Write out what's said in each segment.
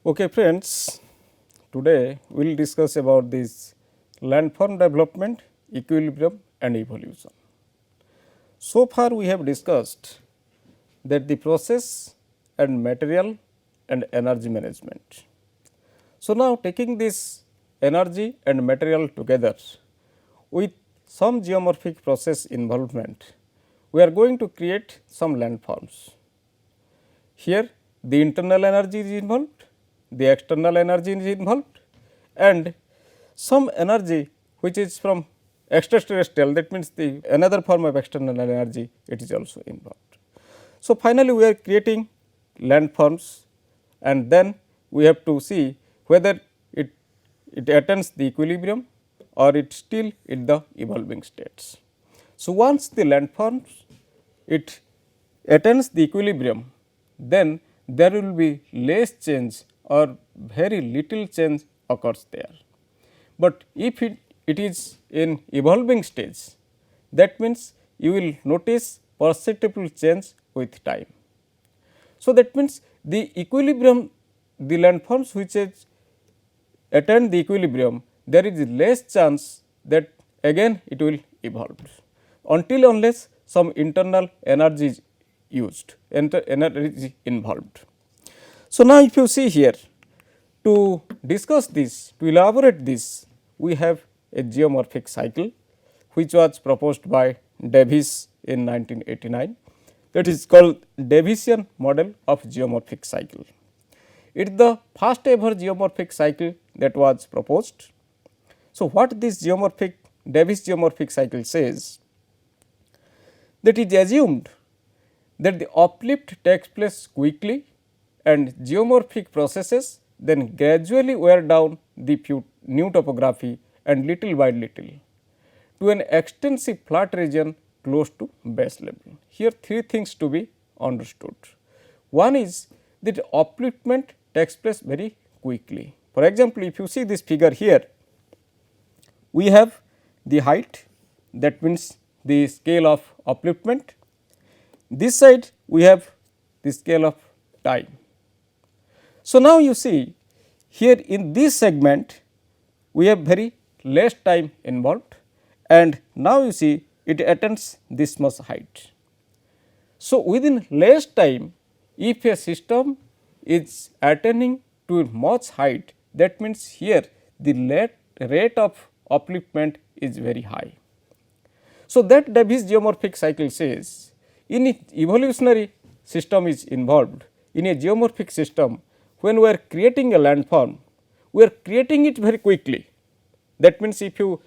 Okay friends, today we will discuss about this landform development, equilibrium and evolution. So far we have discussed that the process and material and energy management. So now taking this energy and material together with some geomorphic process involvement, we are going to create some landforms. Here the internal energy is involved, the external energy is involved and some energy which is from extraterrestrial, that means the another form of external energy, it is also involved. So, finally, we are creating landforms and then we have to see whether it attains the equilibrium or it still in the evolving states. So, once the landforms it attains the equilibrium, then there will be less change or very little change occurs there. But if it is in evolving stage, that means you will notice perceptible change with time. So, that means the equilibrium, the landforms which is attain the equilibrium, there is less chance that again it will evolve until unless some internal energy is used, energy is involved. So, now if you see here, to discuss this, to elaborate this, we have a geomorphic cycle which was proposed by Davis in 1989, that is called Davisian model of geomorphic cycle. It is the first ever geomorphic cycle that was proposed. So, what this Davis geomorphic cycle says, that it is assumed that the uplift takes place quickly and geomorphic processes then gradually wear down the new topography and little by little to an extensive flat region close to base level. Here three things to be understood. One is that upliftment takes place very quickly. For example, if you see this figure here, we have the height, that means the scale of upliftment. This side we have the scale of time. So, now you see here in this segment we have very less time involved and now you see it attains this much height. So, within less time, if a system is attaining to much height, that means here the rate of upliftment is very high. So, that Davis geomorphic cycle says in a evolutionary system is involved, in a geomorphic system when we are creating a landform, we are creating it very quickly. That means, if you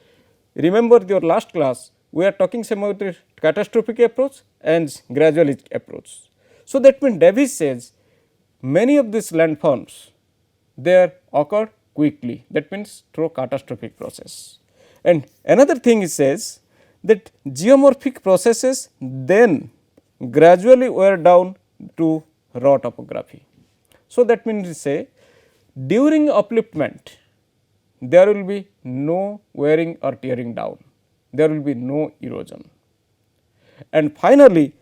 remember your last class, we are talking about the catastrophic approach and gradual approach. So, that means Davis says many of these landforms they occur quickly, that means through catastrophic process. And another thing it says that geomorphic processes then gradually wear down to raw topography. So, that means to say during upliftment there will be no wearing or tearing down, there will be no erosion. And finally,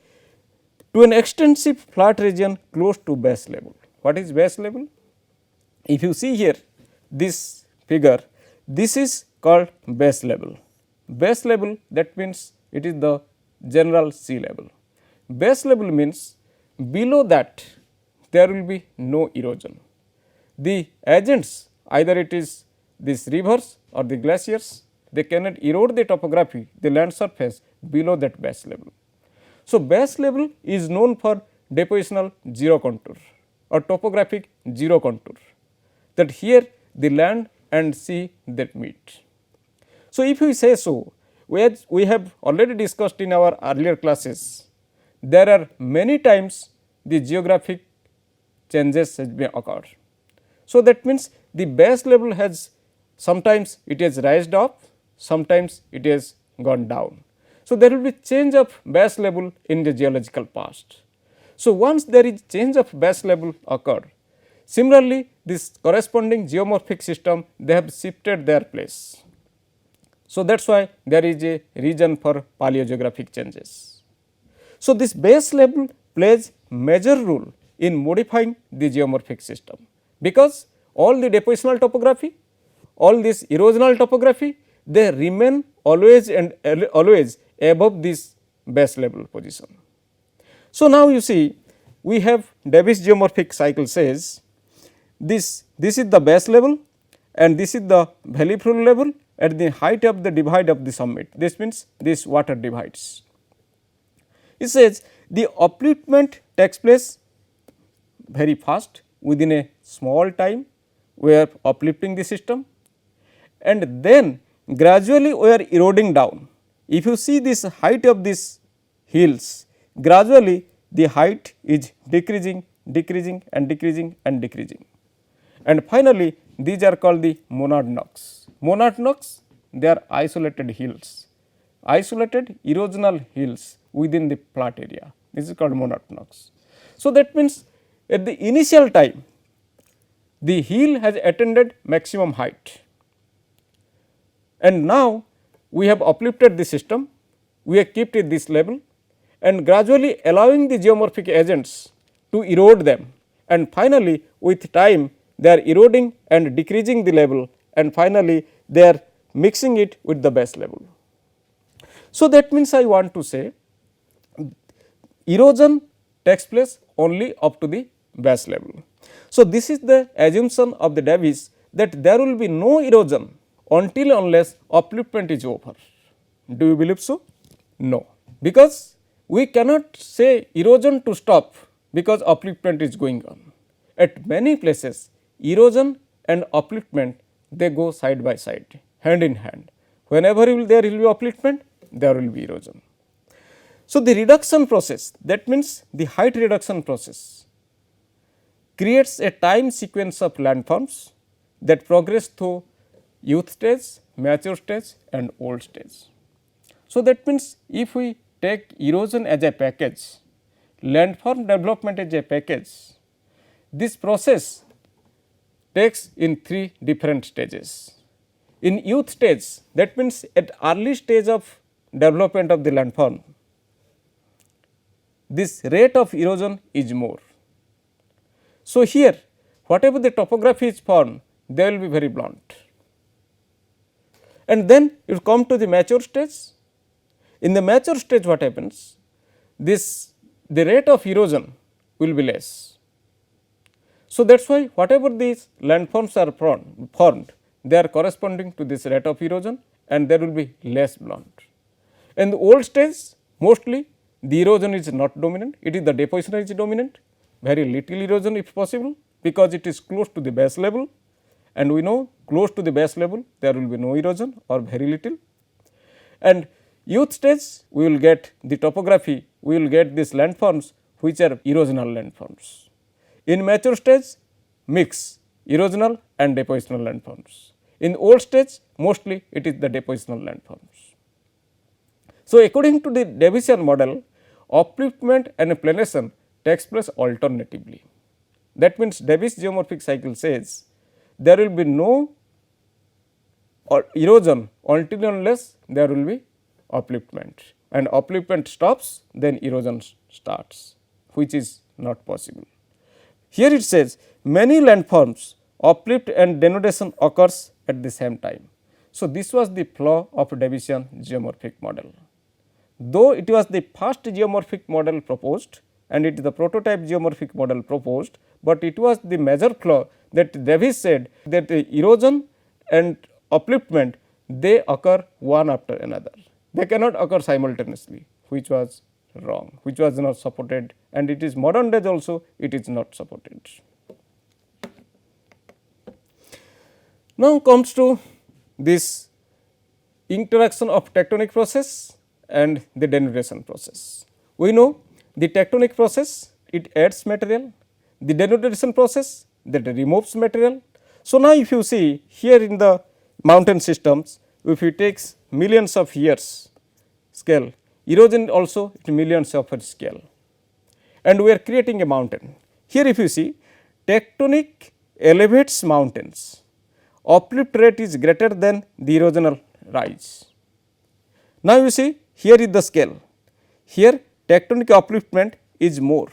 to an extensive flat region close to base level. What is base level? If you see here this figure, this is called base level. Base level, that means it is the general sea level. Base level means below that there will be no erosion. The agents, either it is these rivers or the glaciers, they cannot erode the topography, the land surface below that base level. So, base level is known for depositional zero contour or topographic zero contour, that here the land and sea that meet. So, if we say so, we have already discussed in our earlier classes, there are many times the geographic changes has been occurred. So, that means the base level has sometimes it has raised up, sometimes it has gone down. So, there will be change of base level in the geological past. So, once there is change of base level occurred, similarly this corresponding geomorphic system they have shifted their place. So, that is why there is a region for paleogeographic changes. So, this base level plays major role in modifying the geomorphic system. because all the depositional topography, all this erosional topography, they remain always and always above this base level position. So, now you see we have Davis geomorphic cycle says this is the base level and this is the valley floor level at the height of the divide of the summit. This means this water divides. It says the upliftment takes place very fast within a small time we are uplifting the system, and then gradually we are eroding down. If you see this height of these hills, gradually the height is decreasing, decreasing and decreasing and decreasing, and finally these are called the monadnocks. Monadnocks, they are isolated hills, isolated erosional hills within the flat area. This is called monadnocks. So, that means at the initial time the hill has attained maximum height, and now we have uplifted the system, we have kept it this level and gradually allowing the geomorphic agents to erode them, and finally with time they are eroding and decreasing the level, and finally they are mixing it with the base level. So, that means I want to say erosion takes place only up to the base level. So, this is the assumption of the Davis that there will be no erosion until unless upliftment is over. Do you believe so? No, because we cannot say erosion to stop because upliftment is going on. At many places erosion and upliftment, they go side by side, hand in hand. Whenever there will be upliftment, there will be erosion. So, the reduction process, that means the height reduction process, creates a time sequence of landforms that progress through youth stage, mature stage and old stage. So, that means if we take erosion as a package, landform development as a package, this process takes in 3 different stages. In youth stage, that means at early stage of development of the landform, this rate of erosion is more. So, here whatever the topography is formed, they will be very blunt, and then you come to the mature stage. In the mature stage what happens, the rate of erosion will be less. So, that is why whatever these landforms are formed, they are corresponding to this rate of erosion and there will be less blunt. In the old stage, mostly the erosion is not dominant, it is the deposition is dominant, very little erosion if possible, because it is close to the base level, and we know close to the base level there will be no erosion or very little. And youth stage we will get the topography, we will get these landforms which are erosional landforms. In mature stage, mix erosional and depositional landforms. In old stage, mostly it is the depositional landforms. So, according to the Davisian model, upliftment and planation takes place alternatively. That means, Davis geomorphic cycle says there will be no erosion until unless there will be upliftment, and upliftment stops, then erosion starts, which is not possible. Here it says many landforms uplift and denudation occurs at the same time. So, this was the flaw of Davisian geomorphic model. Though it was the first geomorphic model proposed and it is the prototype geomorphic model proposed, but it was the major flaw that Davis said that the erosion and upliftment, they occur one after another, they cannot occur simultaneously, which was wrong, which was not supported, and it is modern days also it is not supported. Now comes to this interaction of tectonic process and the denudation process. We know the tectonic process, it adds material, the denudation process, that removes material. So, now if you see here in the mountain systems, if you take millions of years scale, erosion also millions of years scale, and we are creating a mountain. Here if you see, tectonic elevates mountains, uplift rate is greater than the erosional rise. Now, you see here is the scale, here tectonic upliftment is more,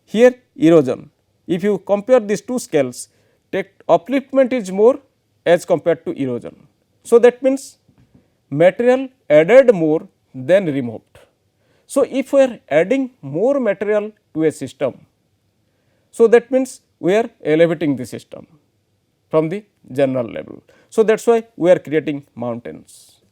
here erosion, if you compare these two scales, upliftment is more as compared to erosion. So, that means material added more than removed. So, if we are adding more material to a system, so that means we are elevating the system from the general level. So, that is why we are creating mountains.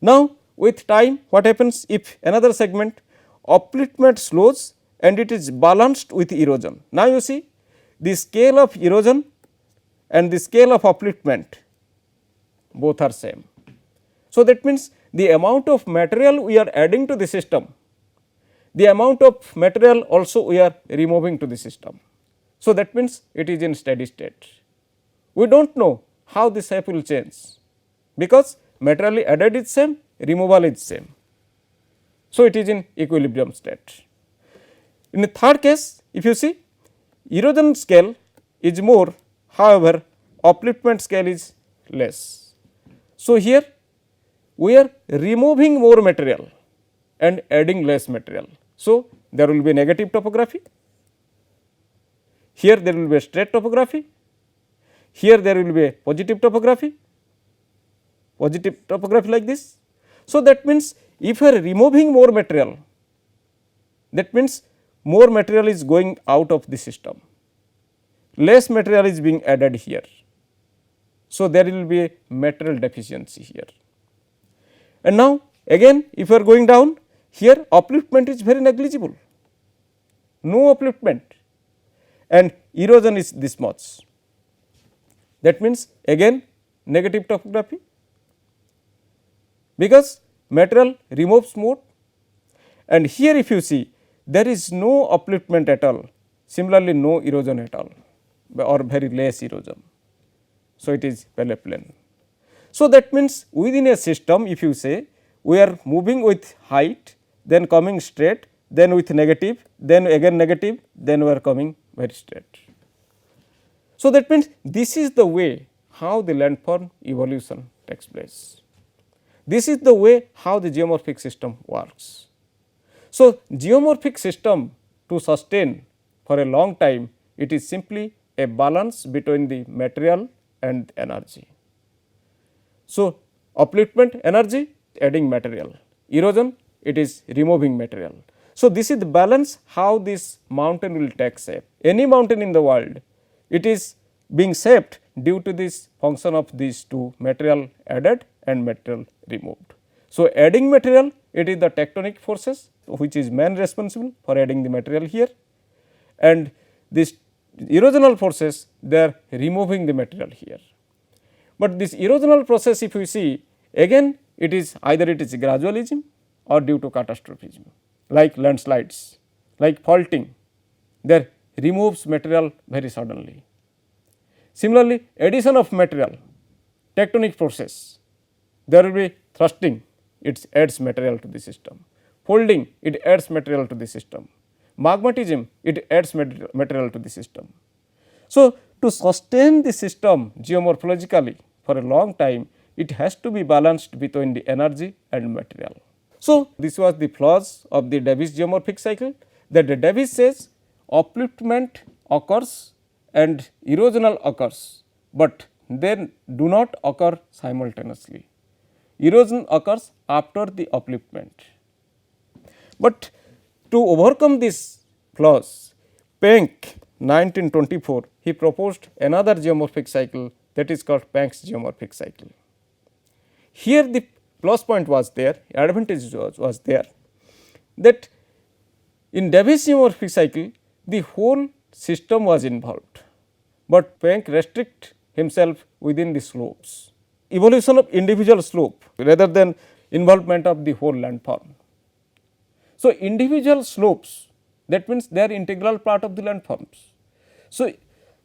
Now, with time what happens if another segment upliftment slows and it is balanced with erosion. Now, you see the scale of erosion and the scale of upliftment both are same. So, that means the amount of material we are adding to the system, the amount of material also we are removing to the system. So, that means it is in steady state. We do not know how the shape will change, because material added is same, removal is same. So, it is in equilibrium state. In the third case, if you see, erosion scale is more, however, upliftment scale is less. So, here we are removing more material and adding less material. So, there will be negative topography, here there will be a straight topography, here there will be a positive topography like this. So, that means if you are removing more material, that means more material is going out of the system, less material is being added here. So, there will be a material deficiency here. And now again if you are going down, here upliftment is very negligible, no upliftment, and erosion is this much. That means again negative topography, because material removes more, and here if you see there is no upliftment at all, similarly no erosion at all or very less erosion. So, it is plane. So, that means within a system if you say we are moving with height, then coming straight, then with negative, then again negative, then we are coming very straight. So, that means this is the way how the landform evolution takes place. This is the way how the geomorphic system works. So, geomorphic system to sustain for a long time, it is simply a balance between the material and energy. So, upliftment energy adding material, erosion it is removing material. So, this is the balance how this mountain will take shape. Any mountain in the world, it is being shaped due to this function of these two, material added and material removed. So, adding material, it is the tectonic forces which is main responsible for adding the material here, and this erosional forces they are removing the material here. But this erosional process if you see, again it is either it is gradualism or due to catastrophism, like landslides, like faulting, there removes material very suddenly. Similarly, addition of material, tectonic forces, there will be thrusting, it adds material to the system, folding, it adds material to the system, magmatism, it adds material to the system. So, to sustain the system geomorphologically for a long time, it has to be balanced between the energy and material. So, this was the flaws of the Davis geomorphic cycle, that the Davis says upliftment occurs and erosional occurs, but they do not occur simultaneously. Erosion occurs after the upliftment. But to overcome these flaws, Penck 1924 he proposed another geomorphic cycle, that is called Penck's geomorphic cycle. Here the plus point was there, advantage was there, that in Davis geomorphic cycle the whole system was involved, but Penck restrict himself within the slopes, evolution of individual slope rather than involvement of the whole landform. So, individual slopes, that means they are integral part of the landforms. So,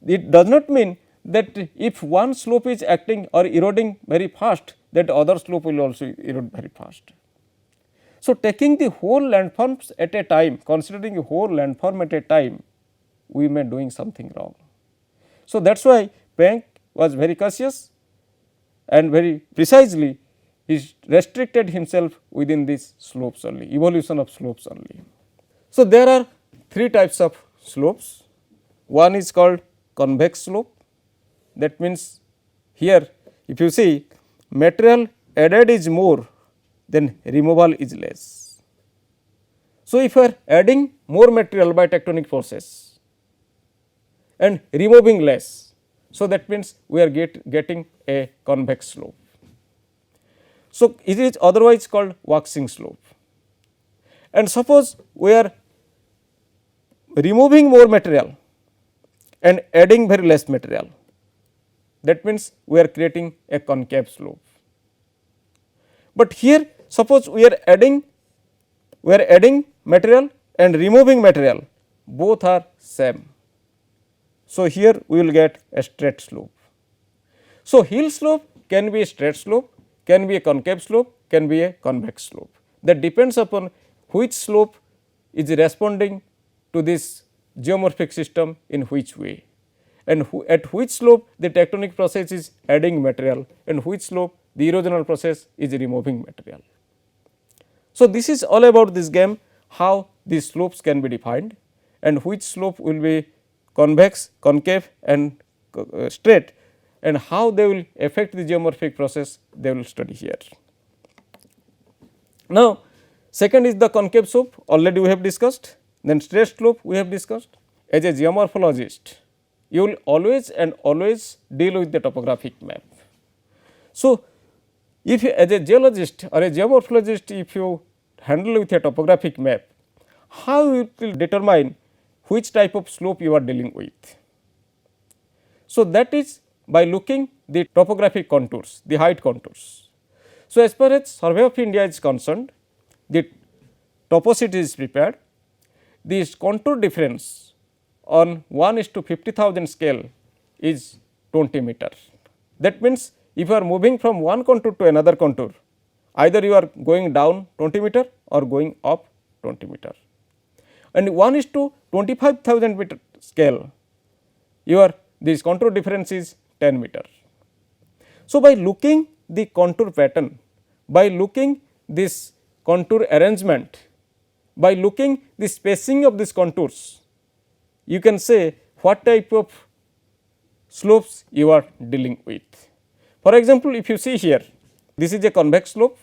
it does not mean that if one slope is acting or eroding very fast, that other slope will also erode very fast. So, taking the whole landforms at a time, considering the whole landform at a time, we may doing something wrong. So, that is why Penck was very cautious and very precisely he restricted himself within these slopes only, evolution of slopes only. So, there are three types of slopes. one is called convex slope. That means, here if you see material added is more then removal is less. So, if you are adding more material by tectonic forces and removing less, so that means we are getting a convex slope. So, it is otherwise called waxing slope. And suppose we are removing more material and adding very less material, that means we are creating a concave slope. But here suppose we are adding material and removing material, both are same. So, here we will get a straight slope. So, hill slope can be a straight slope, can be a concave slope, can be a convex slope. That depends upon which slope is responding to this geomorphic system in which way, and at which slope the tectonic process is adding material and which slope the erosional process is removing material. So, this is all about this game, how these slopes can be defined and which slope will be convex, concave and straight, and how they will affect the geomorphic process, they will study here. Now, second is the concave slope, already we have discussed, then straight slope we have discussed. As a geomorphologist, you will always and always deal with the topographic map. So, if as a geologist or a geomorphologist, if you handle with a topographic map, how you will determine which type of slope you are dealing with. So, that is by looking the topographic contours, the height contours. So, as far as Survey of India is concerned, the topo sheet is prepared, this contour difference on 1:50,000 scale is 20 meter. That means, if you are moving from one contour to another contour, either you are going down 20 meter or going up 20 meter, and 1:25,000 meter scale, your this contour difference is 10 meter. So, by looking the contour pattern, by looking this contour arrangement, by looking the spacing of these contours, you can say what type of slopes you are dealing with. For example, if you see here, this is a convex slope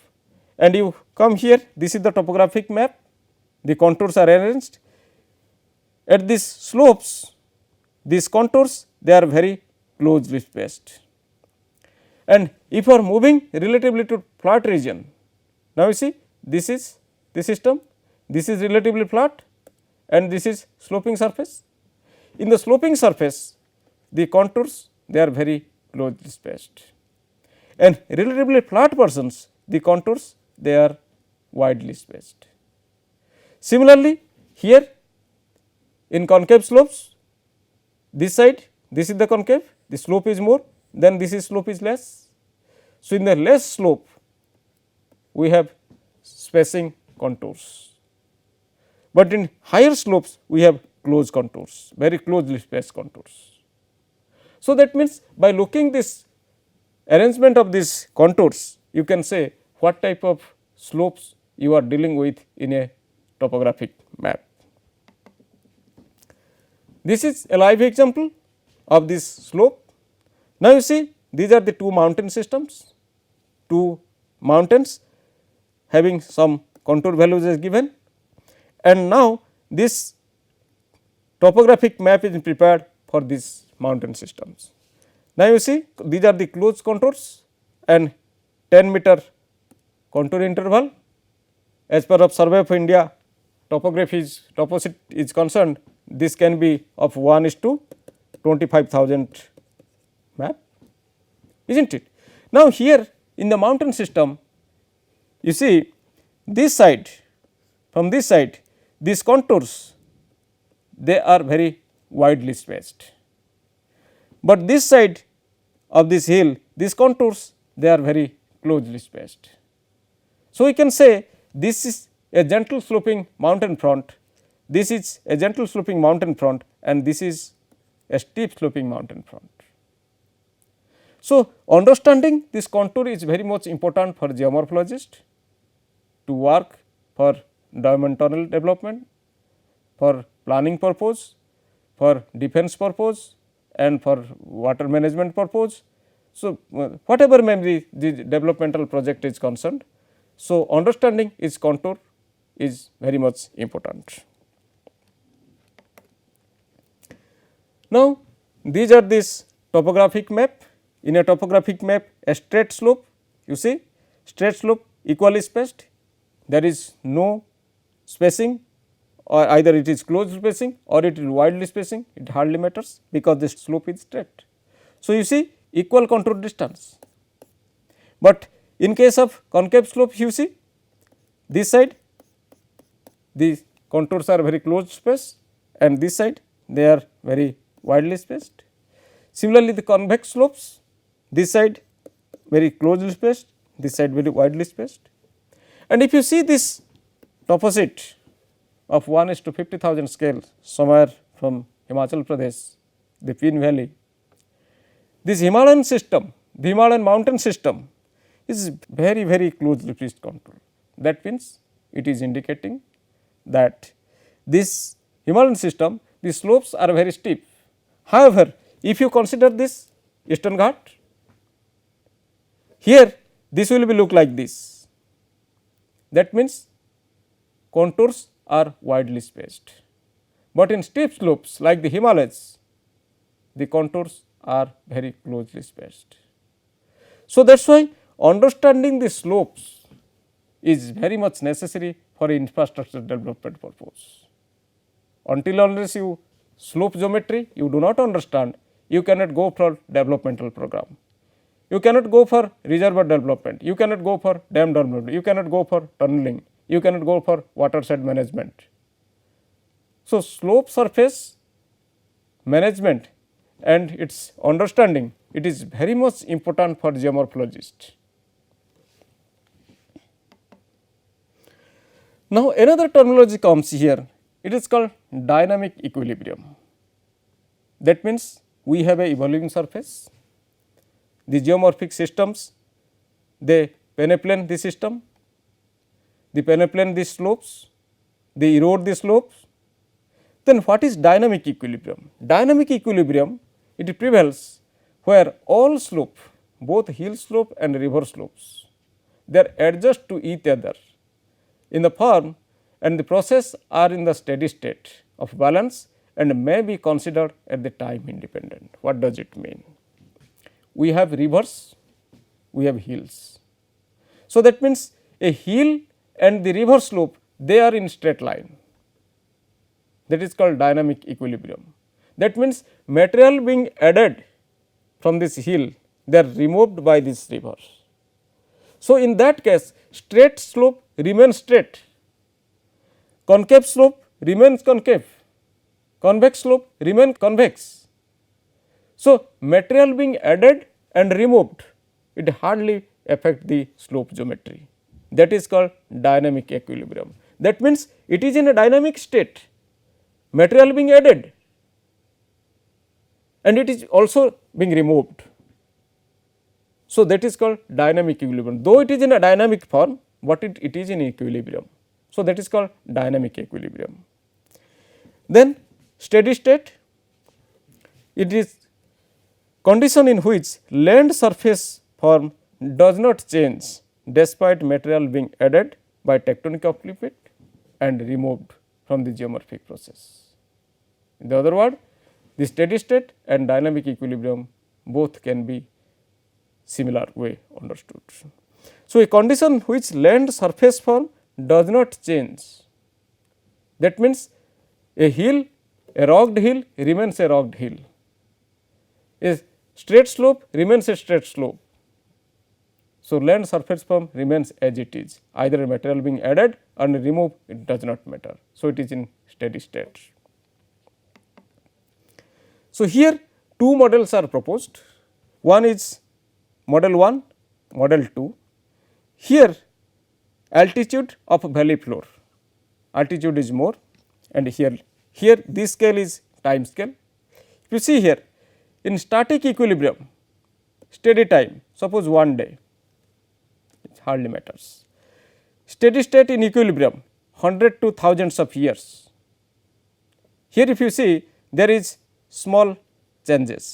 and you come here, this is the topographic map, the contours are arranged. At these slopes, these contours, they are very closely spaced. And if you are moving relatively to flat region, now you see this is the system, this is relatively flat and this is sloping surface. In the sloping surface, the contours, they are very closely spaced, and relatively flat portions, the contours, they are widely spaced. Similarly, here in concave slopes, this side, this is the concave, the slope is more, then this is slope is less. So, in the less slope, we have spacing contours, but in higher slopes we have close contours, very closely spaced contours. So, that means, by looking this arrangement of these contours, you can say what type of slopes you are dealing with in a topographic map. This is a live example of this slope. Now, you see these are the two mountain systems, two mountains having some contour values is given, and now this topographic map is prepared for these mountain systems. Now, you see these are the closed contours and 10 meter contour interval. As per of Survey of India topography topo sheet is concerned, this can be of 1:25,000 map, is not it. Now, here in the mountain system, you see this side, from this side, these contours, they are very widely spaced, but this side of this hill, these contours, they are very closely spaced. So, we can say this is a gentle sloping mountain front, this is a gentle sloping mountain front, and this is a steep sloping mountain front. So, understanding this contour is very much important for geomorphologist to work for diamond tunnel development, for planning purpose, for defense purpose and for water management purpose. So, whatever may be the developmental project is concerned. So, understanding its contour is very much important. Now, these are this topographic map. In a topographic map, a straight slope, you see straight slope equally spaced, there is no spacing, or either it is closed spacing or it is widely spacing, it hardly matters because the slope is straight. So, you see equal contour distance, but in case of concave slope, you see this side the contours are very closed space and this side they are very widely spaced. Similarly, the convex slopes, this side very closely spaced, this side very widely spaced. And if you see this topocit of 1:50,000 scale somewhere from Himachal Pradesh, the Pin Valley, this Himalayan system, the Himalayan mountain system is very closely spaced contour. That means, it is indicating that this Himalayan system, the slopes are very steep. However, if you consider this Eastern Ghat, here this will be look like this. That means, contours are widely spaced, but in steep slopes like the Himalayas, the contours are very closely spaced. So, that is why understanding the slopes is very much necessary for infrastructure development purpose. Until unless you slope geometry you do not understand, you cannot go for developmental program, you cannot go for reservoir development, you cannot go for dam development, you cannot go for tunneling, you cannot go for watershed management. So, slope surface management and its understanding, it is very much important for geomorphologist. Now, another terminology comes here, it is called dynamic equilibrium. That means, we have a evolving surface, the geomorphic systems they peneplane the system, they peneplane the slopes, they erode the slopes. Then what is dynamic equilibrium? Dynamic equilibrium, it prevails where all slope, both hill slope and river slopes, they are adjust to each other in the form and the process are in the steady state of balance and may be considered at the time independent. What does it mean? We have rivers, we have hills. So, that means, a hill and the river slope they are in straight line, that is called dynamic equilibrium. That means, material being added from this hill they are removed by this river. So, in that case straight slope remains straight, concave slope remains concave, convex slope remains convex. So, material being added and removed, it hardly affect the slope geometry, that is called dynamic equilibrium. That means, it is in a dynamic state, material being added and it is also being removed. So, that is called dynamic equilibrium, though it is in a dynamic form, but it is in equilibrium. So, that is called dynamic equilibrium. Then steady state, it is condition in which land surface form does not change despite material being added by tectonic uplift and removed from the geomorphic process. In the other word, the steady state and dynamic equilibrium both can be similar way understood. So, a condition which land surface form does not change, that means, a hill, a rocked hill remains a rocked hill, a straight slope remains a straight slope. So, land surface form remains as it is, either a material being added or removed, it does not matter. So, it is in steady state. So, here two models are proposed, one is model 1, model 2. Here altitude of valley floor, altitude is more and here this scale is time scale. If you see here in static equilibrium, steady time, suppose 1 day, it hardly matters. Steady state in equilibrium 100 to thousands of years. Here if you see there is small changes.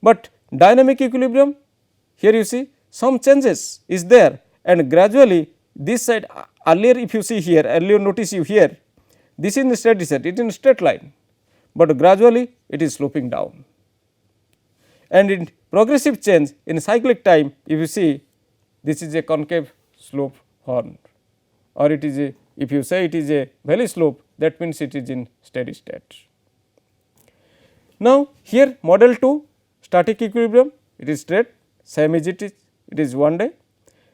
But dynamic equilibrium, here you see some changes is there, and gradually this side earlier, if you see here, earlier notice you here, this is in steady state, it is in straight line, but gradually it is sloping down. And in progressive change in cyclic time, if you see, this is a concave slope horn, or it is a, if you say it is a valley slope, that means it is in steady state. Now, here model 2 static equilibrium, it is straight, same as it is one day.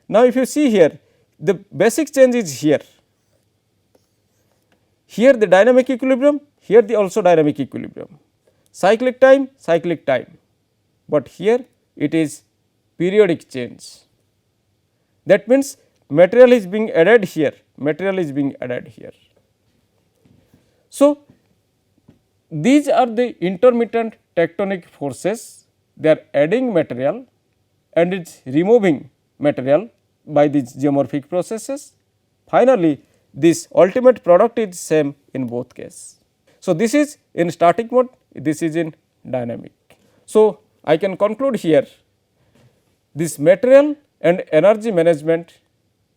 Now, if you see here, the basic change is here. Here the dynamic equilibrium, here the also dynamic equilibrium, cyclic time, but here it is periodic change. That means, material is being added here, So, these are the intermittent tectonic forces, they are adding material and it is removing material by these geomorphic processes. Finally, this ultimate product is same in both cases. So, this is in static mode, this is in dynamic. So, I can conclude here, this material and energy management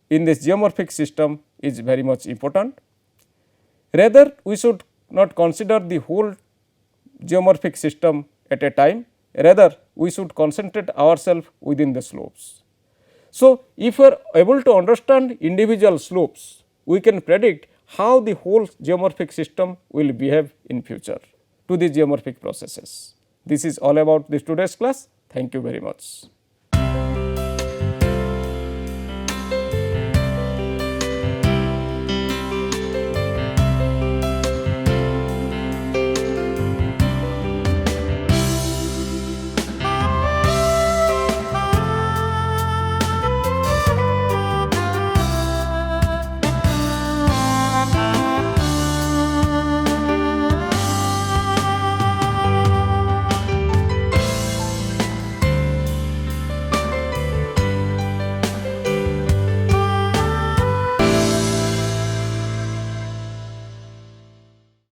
in this geomorphic system is very much important. Rather, we should not consider the whole geomorphic system at a time, rather we should concentrate ourselves within the slopes. So, if we are able to understand individual slopes, we can predict how the whole geomorphic system will behave in future to the geomorphic processes. This is all about this today's class. Thank you very much.